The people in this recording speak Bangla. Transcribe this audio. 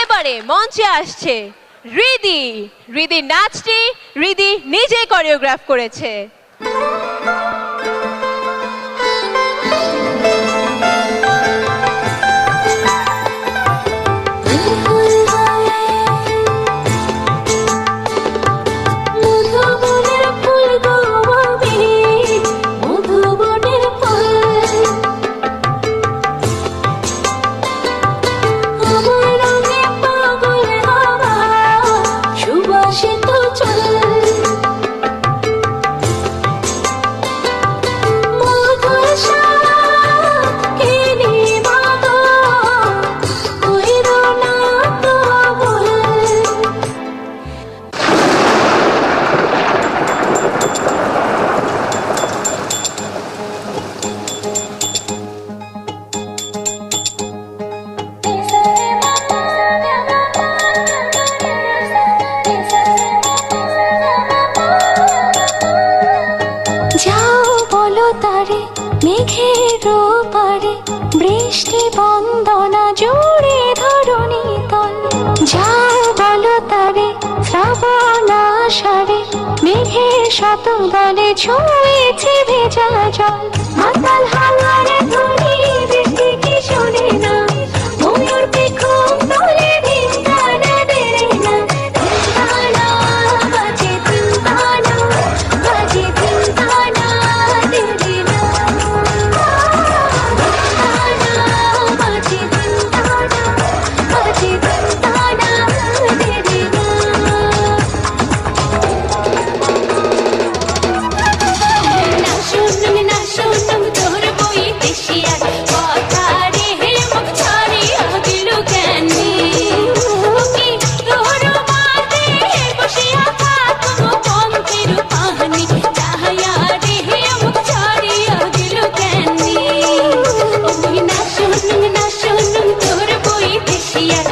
এবারে মঞ্চে আসছে রিদি। রিদি নাচটি রিদি নিজে কোরিওগ্রাফ করেছে। মেঘের পারে বৃষ্টি বন্দনা জুড়ে ধরণী তল, যাও বলো তারে শ্রাবণ আষাঢ়ে মেঘের শত দলে ছুঁয়েছে ভেজা জল। মাতাল হাওয়ারে ধরি বৃষ্টি কি শোনে না, ময়ূর পেখম তোলে ধিঙ্গানা দেরে না, ধিঙ্গানা বাজে ধিঙ্গানা বাজে ধিঙ্গানা দেরে না, বাজে ধিঙ্গানা বাজে ধিঙ্গানা দেরে না। না শুনুন না শুনুন তোর বই দেশিয়ার কথা রে মুখ ছাড়িয়া দিল জ্ঞানী, ওকে তোর মাঝে বসিয়া থাকবো পঙ্কের পাহানি, চাহাইয়া রে মুখ ছাড়িয়া দিল জ্ঞানী। ওই না শুনুন তোর বই দেশিয়ার